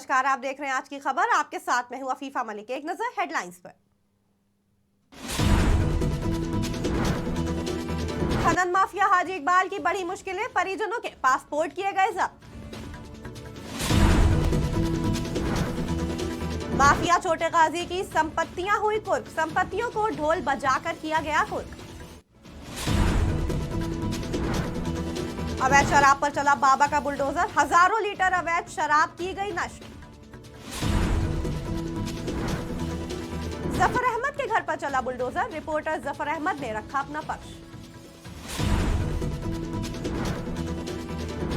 नमस्कार, आप देख रहे हैं आज की खबर। आपके साथ मैं हूं अफीफा मलिक। एक नजर हेडलाइंस पर। खनन माफिया हाजी इकबाल की बड़ी मुश्किलें, परिजनों के पासपोर्ट किए गए जब्त। माफिया छोटे गाजी की संपत्तियां हुई कुर्क, संपत्तियों को ढोल बजाकर किया गया कुर्क। अवैध शराब पर चला बाबा का बुलडोजर, हजारों लीटर अवैध शराब की गई नष्ट। जफर अहमद के घर पर चला बुलडोजर, रिपोर्टर जफर अहमद ने रखा अपना पक्ष।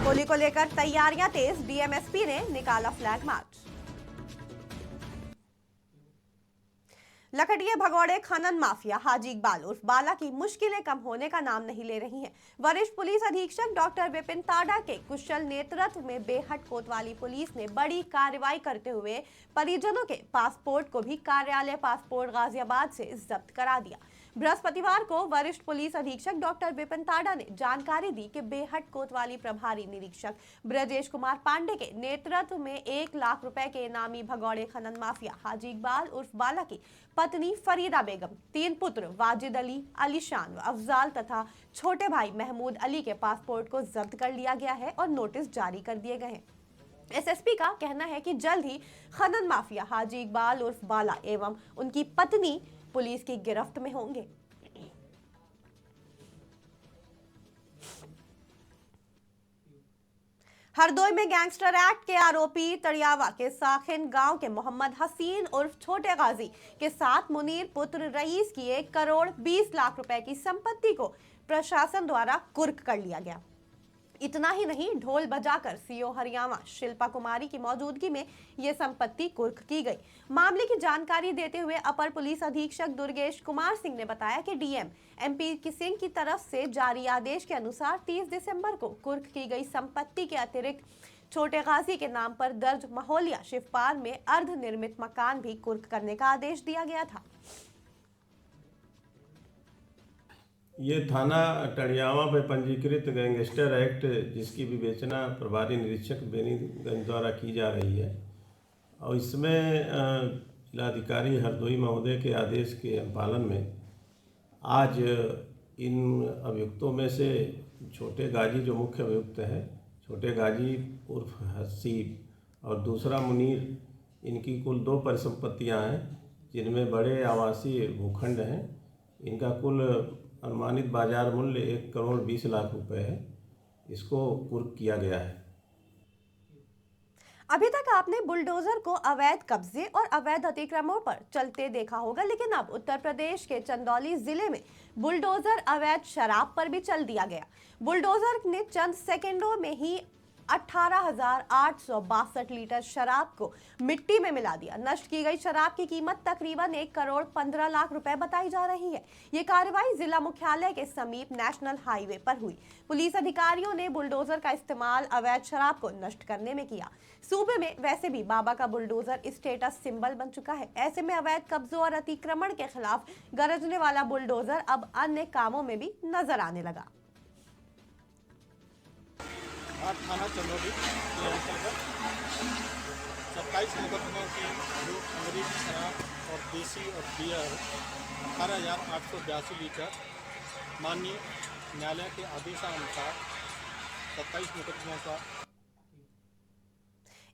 होली को लेकर तैयारियां तेज, डीएमएसपी ने निकाला फ्लैग मार्च। लखटिया भगौड़े खनन माफिया हाजी इकबाल उर्फ बाला की मुश्किलें कम होने का नाम नहीं ले रही हैं। वरिष्ठ पुलिस अधीक्षक डॉक्टर विपिन ताडा के कुशल नेतृत्व में बेहट कोतवाली पुलिस ने बड़ी कार्रवाई करते हुए परिजनों के पासपोर्ट को भी कार्यालय पासपोर्ट गाजियाबाद से जब्त करा दिया। बृहस्पतिवार को वरिष्ठ पुलिस अधीक्षक डॉक्टर विपिन ताडा ने जानकारी दी कि बेहट कोतवाली प्रभारी निरीक्षक ब्रजेश कुमार पांडे के नेतृत्व में 1 लाख रुपए के इनामी भगौड़े खनन माफिया हाजी इकबाल उर्फ बाला की पत्नी फरीदा बेगम, 3 पुत्र वाजिद अली, अलीशान व अफजाल तथा छोटे भाई महमूद अली के पासपोर्ट को जब्त कर लिया गया है और नोटिस जारी कर दिए गए हैं। एसएसपी का कहना है कि जल्द ही खनन माफिया हाजी इकबाल उर्फ बाला एवं उनकी पत्नी पुलिस की गिरफ्त में होंगे। हरदोई में गैंगस्टर एक्ट के आरोपी तड़ियावा के साखिन गांव के मोहम्मद हसीन उर्फ छोटे गाजी के साथ मुनीर पुत्र रईस की 1 करोड़ 20 लाख रुपए की संपत्ति को प्रशासन द्वारा कुर्क कर लिया गया। इतना ही नहीं, ढोल बजाकर सीओ हरियाणा शिल्पा कुमारी की मौजूदगी में यह संपत्ति कुर्क की गई। मामले की जानकारी देते हुए अपर पुलिस अधीक्षक दुर्गेश कुमार सिंह ने बताया कि डीएम एमपी सिंह की तरफ से जारी आदेश के अनुसार 30 दिसंबर को कुर्क की गई संपत्ति के अतिरिक्त छोटे गाजी के नाम पर दर्ज महोलिया शिवपाल में अर्ध निर्मित मकान भी कुर्क करने का आदेश दिया गया था। ये थाना टड़ियावा पे पंजीकृत गैंगस्टर एक्ट, जिसकी विवेचना प्रभारी निरीक्षक बेनीगंज द्वारा की जा रही है और इसमें जिलाधिकारी हरदोई महोदय के आदेश के पालन में आज इन अभियुक्तों में से छोटे गाजी जो मुख्य अभियुक्त है, छोटे गाजी उर्फ हसीब और दूसरा मुनीर, इनकी कुल 2 परिसंपत्तियां हैं जिनमें बड़े आवासीय भूखंड हैं। इनका कुल अनुमानित बाजार मूल्य 1 करोड़ 20 लाख रुपए है। इसको कुर्क किया गया है। अभी तक आपने बुलडोजर को अवैध कब्जे और अवैध अतिक्रमणों पर चलते देखा होगा, लेकिन अब उत्तर प्रदेश के चंदौली जिले में बुलडोजर अवैध शराब पर भी चल दिया गया। बुलडोजर ने चंद सेकंडों में ही 18,862 लीटर शराब को मिट्टी में मिला दिया। नष्ट की गई शराब की कीमत तकरीबन 1 करोड़ 15 लाख रुपए बताई जा रही है। ये कार्रवाई जिला मुख्यालय के समीप नेशनल हाईवे पर हुई। पुलिस अधिकारियों ने बुलडोजर का इस्तेमाल अवैध शराब को नष्ट करने में किया। सूबे में वैसे भी बाबा का बुलडोजर स्टेटस सिंबल बन चुका है। ऐसे में अवैध कब्जों और अतिक्रमण के खिलाफ गरजने वाला बुलडोजर अब अन्य कामों में भी नजर आने लगा। थाना चंदौली के अंतर्गत 27 मुकदमों की जो अंग्रेजी शराब और देसी और बियर 18,882 लीटर माननीय न्यायालय के आदेशानुसार 27 मुकदमों का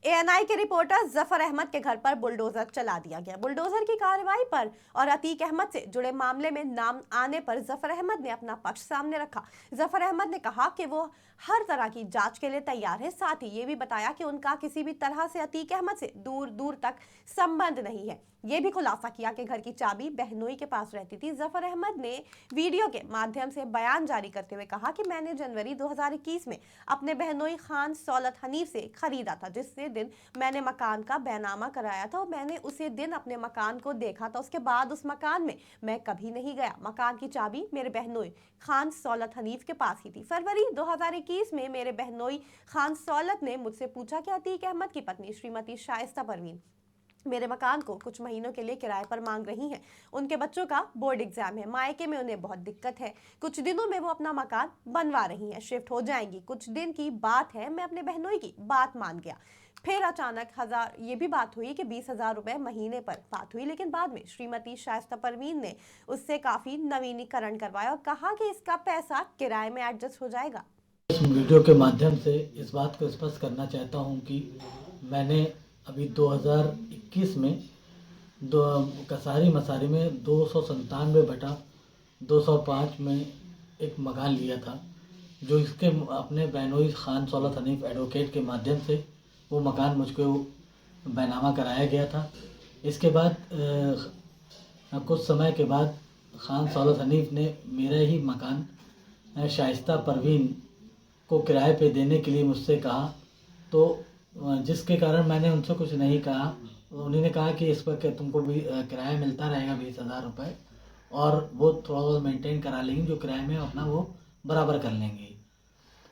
एएनआई के रिपोर्टर जफर अहमद के घर पर बुलडोजर चला दिया गया। बुलडोजर की कार्रवाई पर और अतीक अहमद से जुड़े मामले में नाम आने पर जफर अहमद ने अपना पक्ष सामने रखा। जफर अहमद ने कहा कि वो हर तरह की जांच के लिए तैयार है। साथ ही ये भी बताया कि उनका किसी भी तरह से अतीक अहमद से दूर दूर तक संबंध नहीं है। ये भी खुलासा किया कि घर की चाबी बहनोई के पास रहती थी। जफर अहमद ने वीडियो के माध्यम से बयान जारी करते हुए कहा कि मैंने जनवरी 2021 में अपने बहनोई खान सौलत हनीफ से खरीदा था, जिससे दिन मैंने मकान का बैनामा कराया था और मैंने उसे दिन अपने मकान को देखा था। उसके बाद उस मकान में मैं कभी नहीं गया। मकान की चाबी मेरे बहनोई खान सौलत हनीफ के पास ही थी। फरवरी 2021 में मेरे बहनोई खान सौलत ने मुझसे पूछा कि अतीक अहमद की पत्नी श्रीमती शाइस्ता परवीन मेरे मकान को कुछ महीनों के लिए किराए पर मांग रही हैं। उनके बच्चों का बोर्ड एग्जाम है, मायके में उन्हें बहुत दिक्कत है। कुछ दिनों में वो अपना मकान बनवा रही हैं, शिफ्ट हो जाएंगी। कुछ दिन की बात है, मैं अपने बहनोई की बात मान गया। फिर अचानक ये भी बात हुई कि 20,000 रुपए महीने पर बात हुई, लेकिन बाद में श्रीमती शाइस्ता परवीन ने उससे काफी नवीनीकरण करवाया और कहा कि इसका पैसा किराए में एडजस्ट हो जाएगा। इस वीडियो के माध्यम से इस बात को स्पष्ट करना चाहता हूं कि मैंने अभी 2021 में कसारी मसारी में 297/205 में एक मकान लिया था, जो इसके अपने बैनोई खान सौलत हनीफ एडवोकेट के माध्यम से वो मकान मुझको बैनामा कराया गया था। इसके बाद कुछ समय के बाद खान सौलत हनीफ ने मेरा ही मकान शाइस्ता परवीन को किराए पे देने के लिए मुझसे कहा, तो जिसके कारण मैंने उनसे कुछ नहीं कहा। उन्होंने कहा कि इस पर तुमको भी किराया मिलता रहेगा 20,000 रुपये, और वो थोड़ा बहुत मेंटेन करा लेंगे, जो किराए में अपना वो बराबर कर लेंगे।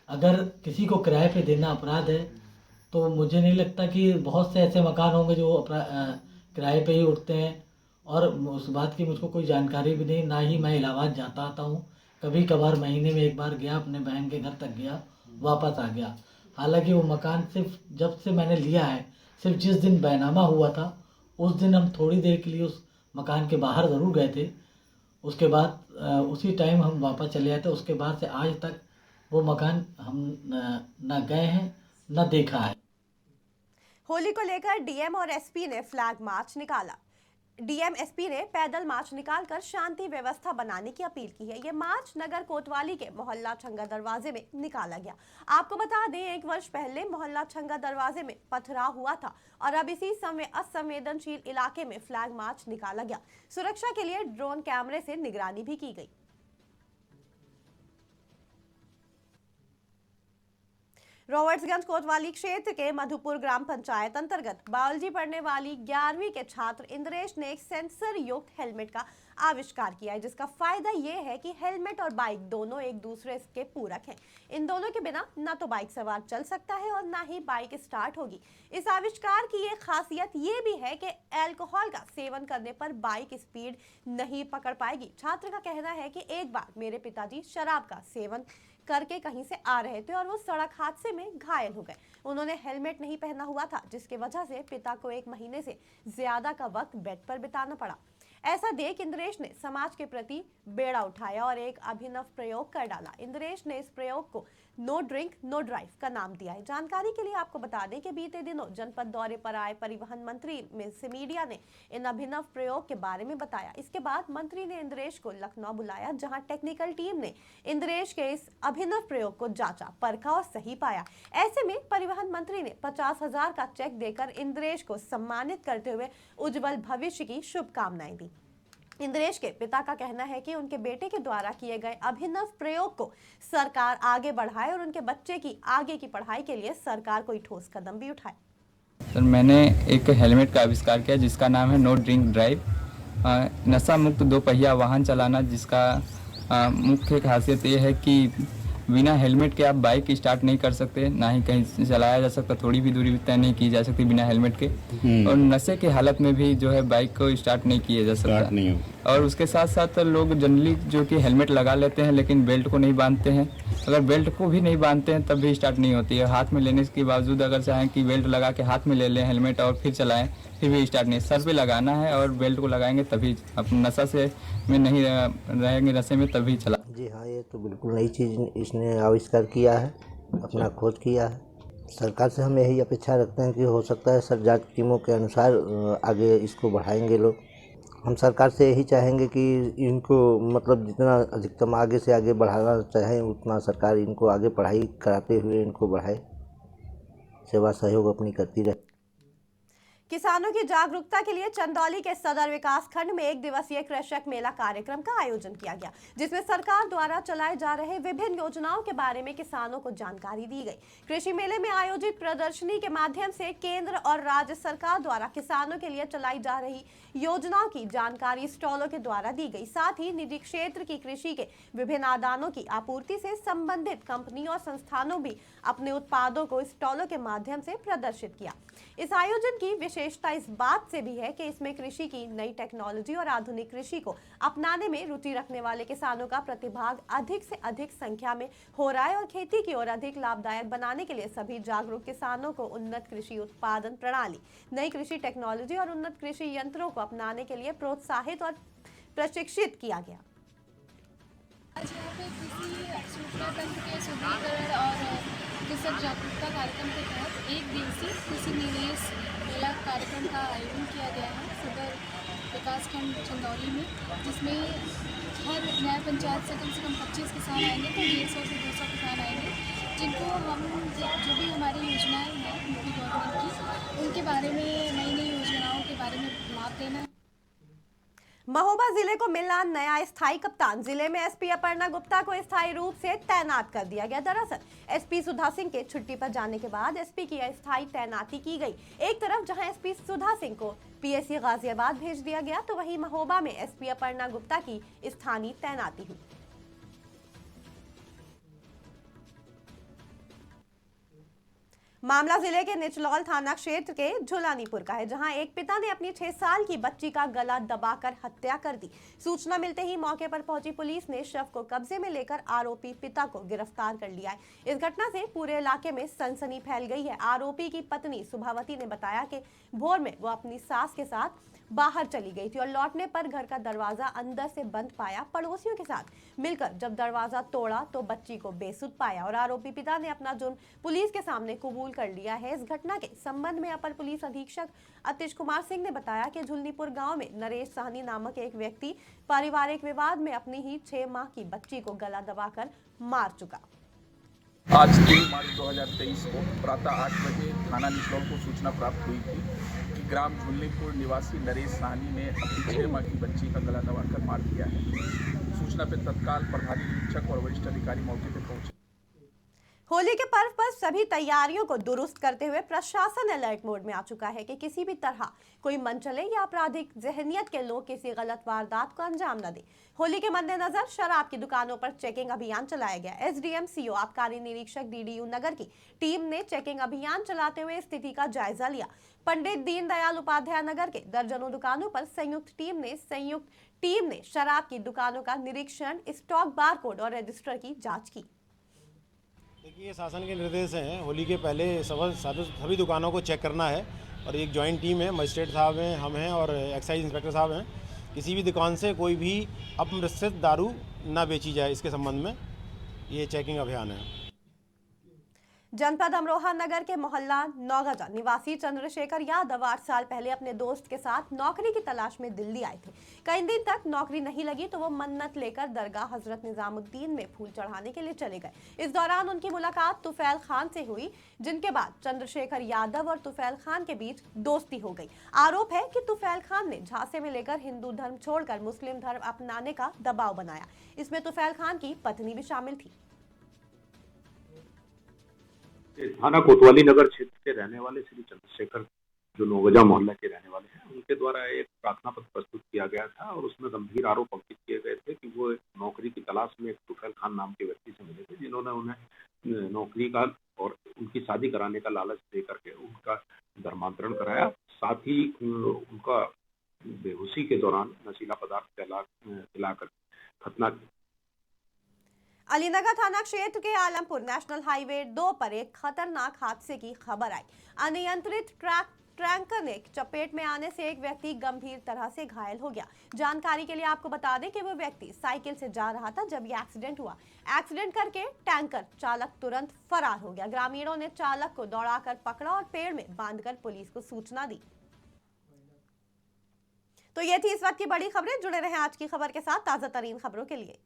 अगर किसी को किराए पे देना अपराध है तो मुझे नहीं लगता कि बहुत से ऐसे मकान होंगे जो किराए पे ही उठते हैं, और उस बात की मुझको कोई जानकारी भी नहीं। ना ही मैं इलाहाबाद जाता आता हूँ, कभी कभार महीने में एक बार गया, अपने बहन के घर तक गया, वापस आ गया। हालांकि वो मकान सिर्फ जब से मैंने लिया है, सिर्फ जिस दिन बैनामा हुआ था उस दिन हम थोड़ी देर के लिए उस मकान के बाहर ज़रूर गए थे। उसके बाद उसी टाइम हम वापस चले आए थे। उसके बाद से आज तक वो मकान हम न गए हैं न देखा है। होली को लेकर डीएम और एसपी ने फ्लैग मार्च निकाला। डीएम एसपी ने पैदल मार्च निकालकर शांति व्यवस्था बनाने की अपील की है। ये मार्च नगर कोतवाली के मोहल्ला छंगा दरवाजे में निकाला गया। आपको बता दें, 1 वर्ष पहले मोहल्ला छंगा दरवाजे में पथराव हुआ था और अब इसी असंवेदनशील इलाके में फ्लैग मार्च निकाला गया। सुरक्षा के लिए ड्रोन कैमरे से निगरानी भी की गई। रॉबर्ट्सगंज कोतवाली क्षेत्र के मधुपुर ग्राम पंचायत अंतर्गत बायोलॉजी पढ़ने वाली 11वीं के छात्र इंद्रेश ने एक सेंसर युक्त हेलमेट का आविष्कार किया है, जिसका फायदा ये है कि हेलमेट और बाइक दोनों एक दूसरे के पूरक हैं। इन दोनों के बिना ना तो बाइक सवार चल सकता है और ना ही बाइक स्टार्ट होगी। इस आविष्कार की एक खासियत ये भी है कि अल्कोहल का सेवन करने पर बाइक स्पीड नहीं पकड़ पाएगी। छात्र का कहना है कि एक बार मेरे पिताजी शराब का सेवन करके कहीं से आ रहे थे और वो सड़क हादसे में घायल हो गए। उन्होंने हेलमेट नहीं पहना हुआ था, जिसकी वजह से पिता को 1 महीने से ज्यादा का वक्त बेड पर बिताना पड़ा। ऐसा देख इंद्रेश ने समाज के प्रति बेड़ा उठाया और एक अभिनव प्रयोग कर डाला। इंद्रेश ने इस प्रयोग को नो ड्रिंक नो ड्राइव का नाम दिया है। जानकारी के लिए आपको बता दें कि बीते दिनों जनपद दौरे पर आए परिवहन मंत्री से मीडिया ने इन अभिनव प्रयोग के बारे में बताया। इसके बाद मंत्री ने इंद्रेश को लखनऊ बुलाया, जहां टेक्निकल टीम ने इंद्रेश के इस अभिनव प्रयोग को जांचा, परखा और सही पाया। ऐसे में परिवहन मंत्री ने 50,000 का चेक देकर इंद्रेश को सम्मानित करते हुए उज्जवल भविष्य की शुभकामनाएं दी। इंद्रेश के पिता का कहना है कि उनके बेटे के द्वारा किए गए अभिनव प्रयोग को सरकार आगे बढ़ाए और उनके बच्चे की आगे की पढ़ाई के लिए सरकार कोई ठोस कदम भी उठाए। सर, मैंने एक हेलमेट का आविष्कार किया जिसका नाम है नो ड्रिंक ड्राइव। नशा मुक्त 2 पहिया वाहन चलाना, जिसका मुख्य खासियत ये है कि बिना हेलमेट के आप बाइक स्टार्ट नहीं कर सकते, ना ही कहीं चलाया जा सकता, थोड़ी भी दूरी तय नहीं की जा सकती बिना हेलमेट के। और नशे के हालत में भी जो है बाइक को स्टार्ट नहीं किया जा सकता। और उसके साथ साथ लोग जनरली जो कि हेलमेट लगा लेते हैं लेकिन बेल्ट को नहीं बांधते हैं। अगर बेल्ट को भी नहीं बांधते हैं तब भी स्टार्ट नहीं होती है। हाथ में लेने के बावजूद अगर चाहें कि बेल्ट लगा के हाथ में ले लें हेलमेट और फिर चलाएं, फिर भी स्टार्ट नहीं। सर पे लगाना है और बेल्ट को लगाएंगे तभी, अपना नशा से में नहीं रहेंगे, नशे में तभी चला। जी हाँ, ये तो बिल्कुल नई चीज़ इसने आविष्कार किया है, अपना खोज किया है। सरकार से हम यही अपेक्षा रखते हैं कि हो सकता है सर जांच टीमों के अनुसार आगे इसको बढ़ाएंगे लोग। हम सरकार से यही चाहेंगे कि इनको मतलब जितना अधिकतम आगे से आगे बढ़ाना चाहें उतना सरकार इनको आगे पढ़ाई कराते हुए इनको बढ़ाए, सेवा सहयोग अपनी करती रहे। किसानों की जागरूकता के लिए चंदौली के सदर विकास खंड में 1 दिवसीय कृषक मेला कार्यक्रम का आयोजन किया गया, जिसमें सरकार द्वारा चलाए जा रहे विभिन्न योजनाओं के बारे में किसानों को जानकारी दी गई। कृषि मेले में आयोजित प्रदर्शनी के माध्यम से केंद्र और राज्य सरकार द्वारा किसानों के लिए चलाई जा रही योजनाओं की जानकारी स्टॉलों के द्वारा दी गई। साथ ही निजी क्षेत्र की कृषि के विभिन्न आदानों की आपूर्ति से संबंधित कंपनी और संस्थानों भी अपने उत्पादों को स्टॉलों के माध्यम से प्रदर्शित किया। इस आयोजन की विशेष विशेषता इस बात से भी है कि इसमें कृषि की नई टेक्नोलॉजी और आधुनिक कृषि को अपनाने में रुचि रखने वाले किसानों का प्रतिभाग अधिक से अधिक संख्या में हो रहा है और खेती की ओर अधिक लाभदायक बनाने के लिए सभी जागरूक किसानों को उन्नत कृषि उत्पादन प्रणाली, नई कृषि टेक्नोलॉजी और उन्नत कृषि यंत्रों को अपनाने के लिए प्रोत्साहित और प्रशिक्षित किया गया। आज यहाँ पे कृषि सूचना तंत्र के सुदृढ़ीकरण और कृषक जागरूकता कार्यक्रम के तहत एक दिवसीय कृषि निवेश मेला कार्यक्रम का आयोजन किया गया है सदर विकासखंड चंदौली में, जिसमें हर न्याय पंचायत से कम 25 किसान आएंगे, तो 150 से 200 किसान आएंगे, जिनको हम जो भी हमारी योजनाएं हैं यूपी गवर्नमेंट की, उनके बारे में नई नई योजनाओं के बारे में लाभ देना है। महोबा जिले को मिला नया स्थायी कप्तान। जिले में एसपी अपर्णा गुप्ता को स्थायी रूप से तैनात कर दिया गया। दरअसल एसपी सुधा सिंह के छुट्टी पर जाने के बाद एसपी की स्थायी तैनाती की गई। एक तरफ जहां एसपी सुधा सिंह को पीएससी गाजियाबाद भेज दिया गया, तो वहीं महोबा में एसपी अपर्णा गुप्ता की स्थानीय तैनाती हुई। मामला जिले के निचलौल थाना क्षेत्र के झुलानीपुर का है, जहां एक पिता ने अपनी 6 साल की बच्ची का गला दबाकर हत्या कर दी। सूचना मिलते ही मौके पर पहुंची पुलिस ने शव को कब्जे में लेकर आरोपी पिता को गिरफ्तार कर लिया है। इस घटना से पूरे इलाके में सनसनी फैल गई है। आरोपी की पत्नी सुभावती ने बताया कि भोर में वो अपनी सास के साथ बाहर चली गई थी और लौटने पर घर का दरवाजा अंदर से बंद पाया। पड़ोसियों के साथ मिलकर जब दरवाजा तोड़ा तो बच्ची को बेसुध पाया और आरोपी पिता ने अपना जुर्म पुलिस के सामने कबूल कर लिया है। इस घटना के संबंध में अपर पुलिस अधीक्षक अतिश कुमार सिंह ने बताया कि झुलनीपुर गांव में नरेश साहनी नामक एक व्यक्ति पारिवारिक विवाद में अपनी ही 6 माह की बच्ची को गला दबाकर मार चुका। आज 3 मार्च 2023 को प्रातः 8 बजे थाना निचलौल को सूचना प्राप्त हुई थी कि ग्राम झुलनीपुर निवासी नरेश साहनी ने अपनी 6 माह की बच्ची का गला दबाकर मार दिया है। सूचना पर तत्काल प्रभारी निरीक्षक और वरिष्ठ अधिकारी मौके पर पहुंचे। होली के पर्व पर सभी तैयारियों को दुरुस्त करते हुए प्रशासन अलर्ट मोड में आ चुका है कि किसी भी तरह कोई मनचले या आपराधिक जहनियत के लोग किसी गलत वारदात को अंजाम न दें। होली के मद्देनजर शराब की दुकानों पर चेकिंग अभियान चलाया गया। एसडीएम सीओ आबकारी निरीक्षक डीडीयू नगर की टीम ने चेकिंग अभियान चलाते हुए स्थिति का जायजा लिया। पंडित दीनदयाल उपाध्याय नगर के दर्जनों दुकानों पर संयुक्त टीम ने शराब की दुकानों का निरीक्षण, स्टॉक बारकोड और रजिस्टर की जाँच की। देखिए, शासन के निर्देश हैं, होली के पहले सभी दुकानों को चेक करना है और एक जॉइंट टीम है, मजिस्ट्रेट साहब हैं, हम हैं और एक्साइज इंस्पेक्टर साहब हैं। किसी भी दुकान से कोई भी अपमृत दारू ना बेची जाए, इसके संबंध में ये चेकिंग अभियान है। जनपद अमरोहा नगर के मोहल्ला नौगजा निवासी चंद्रशेखर यादव 8 साल पहले अपने दोस्त के साथ नौकरी की तलाश में दिल्ली आए थे। कई दिन तक नौकरी नहीं लगी तो वो मन्नत लेकर दरगाह हजरत निजामुद्दीन में फूल चढ़ाने के लिए चले गए। इस दौरान उनकी मुलाकात तुफैल खान से हुई, जिनके बाद चंद्रशेखर यादव और तुफैल खान के बीच दोस्ती हो गई। आरोप है कि तुफैल खान ने झांसे में लेकर हिंदू धर्म छोड़कर मुस्लिम धर्म अपनाने का दबाव बनाया। इसमें तुफैल खान की पत्नी भी शामिल थी। थाना कोतवाली नगर क्षेत्र के रहने वाले श्री चंद्रशेखर, जो नौगजा मोहल्ला के रहने वाले हैं, उनके द्वारा एक प्रार्थना पत्र प्रस्तुत किया गया था और उसमें गंभीर आरोप अंकित किए गए थे कि वो नौकरी की तलाश में एक तुफैल खान नाम के व्यक्ति से मिले थे, जिन्होंने उन्हें नौकरी का और उनकी शादी कराने का लालच दे करके उनका धर्मांतरण कराया। साथ ही उनका बेहोशी के दौरान नशीला पदार्थ पिलाकर खतना। अलीनगर थाना क्षेत्र के आलमपुर नेशनल हाईवे 2 पर एक खतरनाक हादसे की खबर आई। अनियंत्रित ट्रैंकर ने चपेट में आने से एक व्यक्ति गंभीर तरह से घायल हो गया। जानकारी के लिए आपको बता दें कि वो व्यक्ति साइकिल से जा रहा था जब ये एक्सीडेंट हुआ। एक्सीडेंट करके टैंकर चालक तुरंत फरार हो गया। ग्रामीणों ने चालक को दौड़ाकर पकड़ा और पेड़ में बांधकर पुलिस को सूचना दी। तो ये थी इस वक्त की बड़ी खबरें। जुड़े रहें आज की खबर के साथ ताजा तरीन खबरों के लिए।